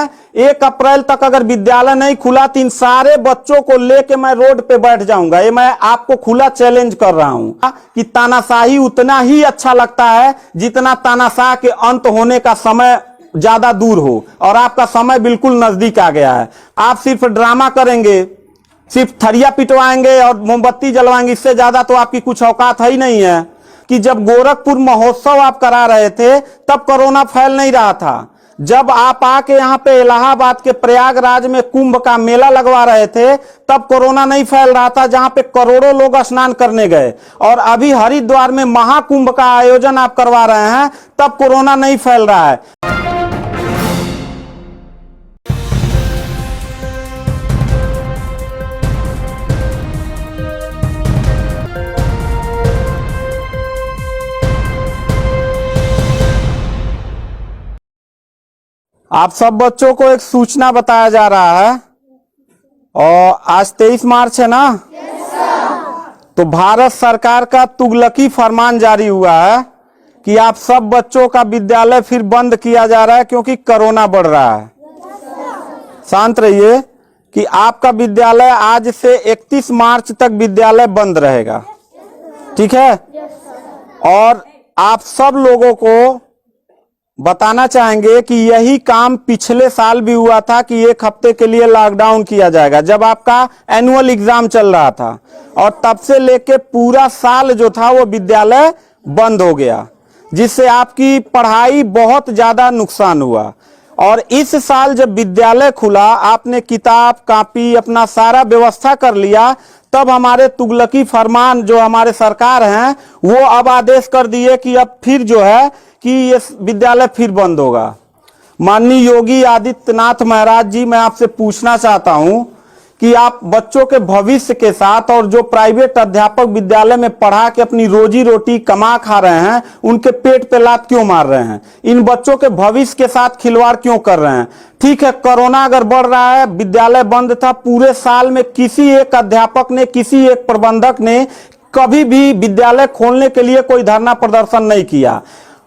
हैं 1 अप्रैल तक अगर विद्यालय नहीं खुला तो इन सारे बच्चों को लेके मैं रोड पे बैठ जाऊंगा। ये मैं आपको खुला चैलेंज कर रहा हूं कि तानाशाही उतना ही अच्छा लगता है जितना तानाशाह के अंत होने का समय ज्यादा दूर हो, और आपका समय बिल्कुल नजदीक आ गया है। आप सिर्फ ड्रामा करेंगे, सिर्फ थरिया पिटवाएंगे और मोमबत्ती जलवाएंगे, इससे ज्यादा तो आपकी कुछ औकात है ही नहीं है। कि जब गोरखपुर महोत्सव आप करा रहे थे तब कोरोना फैल नहीं रहा था। जब आप आके यहाँ पे इलाहाबाद के प्रयागराज में कुंभ का मेला लगवा रहे थे तब कोरोना नहीं फैल रहा था, जहां पे करोड़ों लोग स्नान करने गए। और अभी हरिद्वार में महाकुंभ का आयोजन आप करवा रहे हैं तब कोरोना नहीं फैल रहा है। आप सब बच्चों को एक सूचना बताया जा रहा है, और आज 23 मार्च है ना। तो भारत सरकार का तुगलकी फरमान जारी हुआ है कि आप सब बच्चों का विद्यालय फिर बंद किया जा रहा है क्योंकि कोरोना बढ़ रहा है। शांत रहिए कि आपका विद्यालय आज से 31 मार्च तक विद्यालय बंद रहेगा, ठीक है। और आप सब लोगों को बताना चाहेंगे कि यही काम पिछले साल भी हुआ था कि 1 हफ्ते के लिए लॉकडाउन किया जाएगा, जब आपका एनुअल एग्जाम चल रहा था, और तब से लेके पूरा साल जो था वो विद्यालय बंद हो गया, जिससे आपकी पढ़ाई बहुत ज्यादा नुकसान हुआ। और इस साल जब विद्यालय खुला, आपने किताब कॉपी अपना सारा व्यवस्था कर लिया, तब हमारे तुगलकी फरमान जो हमारे सरकार हैं वो अब आदेश कर दिए कि अब फिर जो है कि ये विद्यालय फिर बंद होगा। माननीय योगी आदित्यनाथ महाराज जी, मैं आपसे पूछना चाहता हूं कि आप बच्चों के भविष्य के साथ, और जो प्राइवेट अध्यापक विद्यालय में पढ़ा के अपनी रोजी रोटी कमा खा रहे हैं, उनके पेट पे लात क्यों मार रहे हैं? इन बच्चों के भविष्य के साथ खिलवाड़ क्यों कर रहे हैं? ठीक है, कोरोना अगर बढ़ रहा है, विद्यालय बंद था, पूरे साल में किसी एक अध्यापक ने, किसी एक प्रबंधक ने कभी भी विद्यालय खोलने के लिए कोई धरना प्रदर्शन नहीं किया,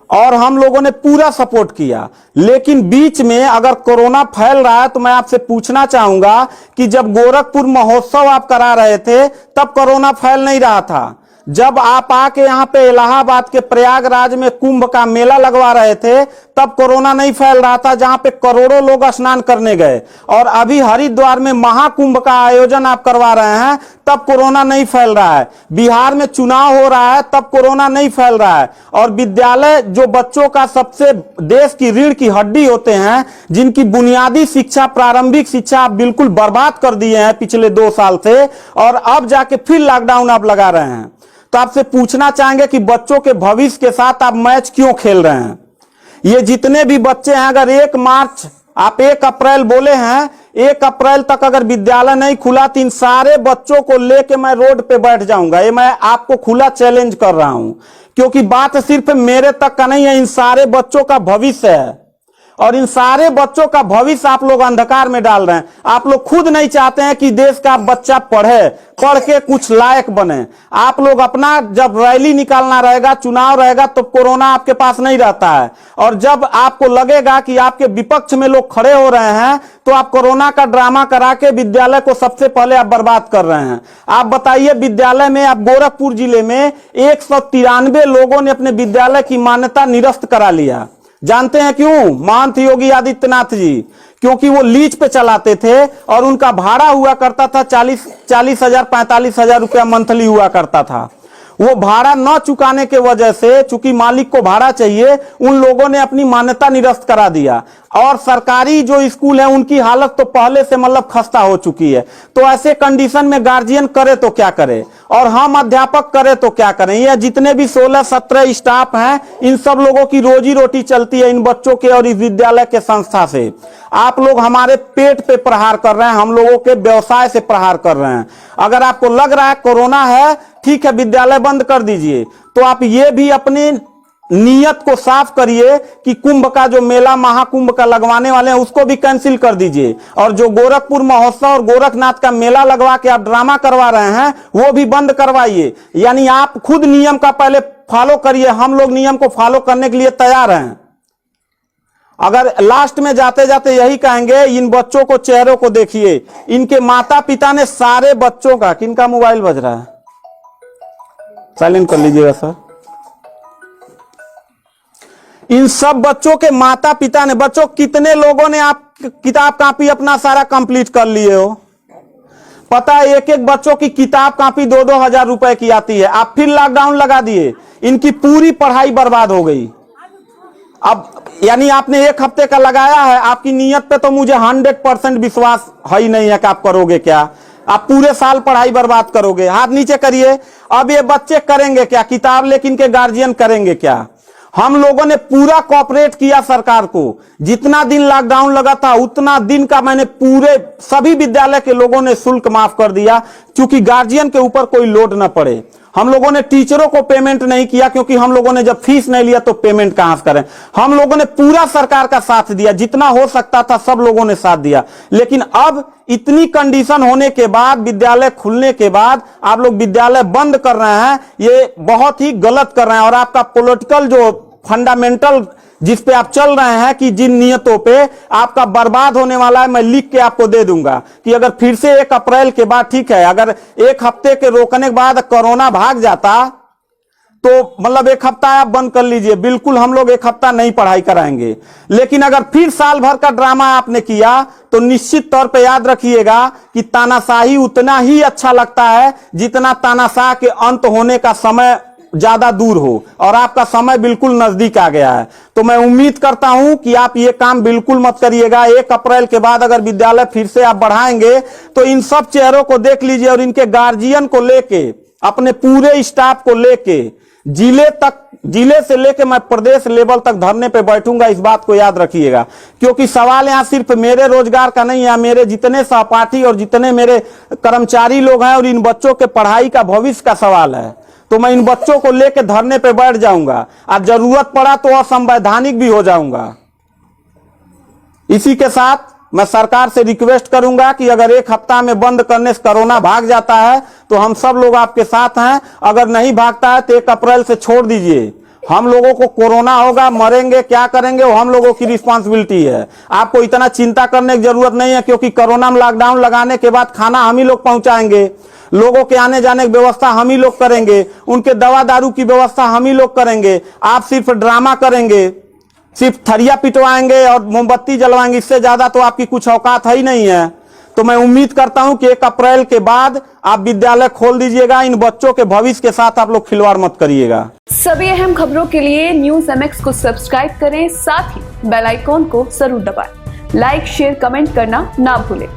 और हम लोगों ने पूरा सपोर्ट किया। लेकिन बीच में अगर कोरोना फैल रहा है तो मैं आपसे पूछना चाहूंगा कि जब गोरखपुर महोत्सव आप करा रहे थे तब कोरोना फैल नहीं रहा था। जब आप आके यहाँ पे इलाहाबाद के प्रयागराज में कुंभ का मेला लगवा रहे थे तब कोरोना नहीं फैल रहा था, जहां पे करोड़ों लोग स्नान करने गए। और अभी हरिद्वार में महाकुंभ का आयोजन आप करवा रहे हैं तब कोरोना नहीं फैल रहा है। बिहार में चुनाव हो रहा है तब कोरोना नहीं फैल रहा है। और विद्यालय जो बच्चों का सबसे देश की रीढ़ की हड्डी होते हैं, जिनकी बुनियादी शिक्षा, प्रारंभिक शिक्षा आप बिल्कुल बर्बाद कर दिए हैं पिछले 2 साल से, और अब जाके फिर लॉकडाउन आप लगा रहे हैं। तो आपसे पूछना चाहेंगे कि बच्चों के भविष्य के साथ आप मैच क्यों खेल रहे हैं? ये जितने भी बच्चे हैं, अगर 1 मार्च आप 1 अप्रैल बोले हैं, 1 अप्रैल तक अगर विद्यालय नहीं खुला तो इन सारे बच्चों को लेके मैं रोड पे बैठ जाऊंगा। ये मैं आपको खुला चैलेंज कर रहा हूं, क्योंकि बात सिर्फ मेरे तक का नहीं है, इन सारे बच्चों का भविष्य है। और इन सारे बच्चों का भविष्य आप लोग अंधकार में डाल रहे हैं। आप लोग खुद नहीं चाहते हैं कि देश का बच्चा पढ़े, पढ़ के कुछ लायक बने। आप लोग अपना, जब रैली निकालना रहेगा, चुनाव रहेगा, तो कोरोना आपके पास नहीं रहता है। और जब आपको लगेगा कि आपके विपक्ष में लोग खड़े हो रहे हैं तो आप कोरोना का ड्रामा करा के विद्यालय को सबसे पहले आप बर्बाद कर रहे हैं। आप बताइए, विद्यालय में, आप गोरखपुर जिले में 193 लोगों ने अपने विद्यालय की मान्यता निरस्त करा लिया। जानते हैं क्यों? महंत योगी आदित्यनाथ जी, क्योंकि वो लीज पे चलाते थे और उनका भाड़ा हुआ करता था 40,000 45,000 रुपया मंथली हुआ करता था। वो भाड़ा न चुकाने के वजह से, चूंकि मालिक को भाड़ा चाहिए, उन लोगों ने अपनी मान्यता निरस्त करा दिया। और सरकारी जो स्कूल है उनकी हालत तो पहले से मतलब खस्ता हो चुकी है। तो ऐसे कंडीशन में गार्जियन करे तो क्या करे, और हम अध्यापक करे तो क्या करें? ये जितने भी 16-17 स्टाफ हैं, इन सब लोगों की रोजी रोटी चलती है इन बच्चों के और इस विद्यालय के संस्था से। आप लोग हमारे पेट पे प्रहार कर रहे हैं, हम लोगों के व्यवसाय से प्रहार कर रहे हैं। अगर आपको लग रहा है कोरोना है, ठीक है, विद्यालय बंद कर दीजिए, तो आप ये भी अपनी नियत को साफ करिए कि कुंभ का जो मेला, महाकुंभ का लगवाने वाले हैं, उसको भी कैंसिल कर दीजिए। और जो गोरखपुर महोत्सव और गोरखनाथ का मेला लगवा के आप ड्रामा करवा रहे हैं, वो भी बंद करवाइए। यानी आप खुद नियम का पहले फॉलो करिए, हम लोग नियम को फॉलो करने के लिए तैयार हैं। अगर लास्ट में जाते जाते यही कहेंगे, इन बच्चों को चेहरों को देखिए, इनके माता पिता ने सारे बच्चों का, किनका मोबाइल बज रहा है, साइलेंट कर लीजिएगा सर। इन सब बच्चों के माता पिता ने, बच्चों कितने लोगों ने आप किताब कापी अपना सारा कंप्लीट कर लिए हो? पता है एक एक बच्चों की किताब कापी 2-2 हजार रुपए की आती है। आप फिर लॉकडाउन लगा दिए, इनकी पूरी पढ़ाई बर्बाद हो गई। अब यानी आपने एक हफ्ते का लगाया है, आपकी नीयत पे तो मुझे 100% विश्वास है ही नहीं है कि आप करोगे क्या। आप पूरे साल पढ़ाई बर्बाद करोगे। हाथ नीचे करिए। अब ये बच्चे करेंगे क्या? किताब लेकिन के गार्जियन करेंगे क्या? हम लोगों ने पूरा कोऑपरेट किया सरकार को। जितना दिन लॉकडाउन लगा था उतना दिन का मैंने पूरे सभी विद्यालय के लोगों ने शुल्क माफ कर दिया, क्योंकि गार्जियन के ऊपर कोई लोड न पड़े। हम लोगों ने टीचरों को पेमेंट नहीं किया, क्योंकि हम लोगों ने जब फीस नहीं लिया तो पेमेंट कहां से करें। हम लोगों ने पूरा सरकार का साथ दिया, जितना हो सकता था सब लोगों ने साथ दिया। लेकिन अब इतनी कंडीशन होने के बाद, विद्यालय खुलने के बाद आप लोग विद्यालय बंद कर रहे हैं, ये बहुत ही गलत कर रहे हैं। और आपका पॉलिटिकल जो फंडामेंटल जिस पे आप चल रहे हैं कि जिन नियतों पे आपका बर्बाद होने वाला है, मैं लिख के आपको दे दूंगा कि अगर फिर से 1 अप्रैल के बाद, ठीक है, अगर 1 हफ्ते के रोकने के बाद कोरोना भाग जाता तो मतलब 1 हफ्ता आप बंद कर लीजिए, बिल्कुल हम लोग 1 हफ्ता नहीं पढ़ाई कराएंगे। लेकिन अगर फिर साल भर का ड्रामा आपने किया तो निश्चित तौर पे याद रखिएगा कि तानाशाही उतना ही अच्छा लगता है जितना तानाशाह के अंत होने का समय ज्यादा दूर हो, और आपका समय बिल्कुल नजदीक आ गया है। तो मैं उम्मीद करता हूं कि आप ये काम बिल्कुल मत करिएगा। 1 अप्रैल के बाद अगर विद्यालय फिर से आप बढ़ाएंगे तो इन सब चेहरों को देख लीजिए, और इनके गार्जियन को लेके, अपने पूरे स्टाफ को लेके, जिले से लेके मैं प्रदेश लेवल तक धरने पे बैठूंगा। इस बात को याद रखिएगा, क्योंकि सवाल यहां सिर्फ मेरे रोजगार का नहीं है, मेरे जितने सहपाठी और जितने मेरे कर्मचारी लोग हैं और इन बच्चों के पढ़ाई का भविष्य का सवाल है। तो मैं इन बच्चों को लेकर धरने पे बैठ जाऊंगा, और जरूरत पड़ा तो असंवैधानिक भी हो जाऊंगा। इसी के साथ मैं सरकार से रिक्वेस्ट करूंगा कि अगर 1 हफ्ता में बंद करने से कोरोना भाग जाता है तो हम सब लोग आपके साथ हैं। अगर नहीं भागता है तो 1 अप्रैल से छोड़ दीजिए। हम लोगों को कोरोना होगा, मरेंगे, क्या करेंगे वो हम लोगों की रिस्पांसिबिलिटी है। आपको इतना चिंता करने की जरूरत नहीं है, क्योंकि कोरोना में लॉकडाउन लगाने के बाद खाना हम ही लोग पहुंचाएंगे, लोगों के आने जाने की व्यवस्था हम ही लोग करेंगे, उनके दवा दारू की व्यवस्था हम ही लोग करेंगे। आप सिर्फ ड्रामा करेंगे, सिर्फ थरिया पिटवाएंगे और मोमबत्ती जलवाएंगे, इससे ज्यादा तो आपकी कुछ औकात है ही नहीं है। तो मैं उम्मीद करता हूं कि 1 अप्रैल के बाद आप विद्यालय खोल दीजिएगा। इन बच्चों के भविष्य के साथ आप लोग खिलवाड़ मत करिएगा। सभी अहम खबरों के लिए न्यूज़ MX को सब्सक्राइब करें, साथ ही बेल आइकॉन को जरूर दबाएं। लाइक, शेयर, कमेंट करना ना भूलें।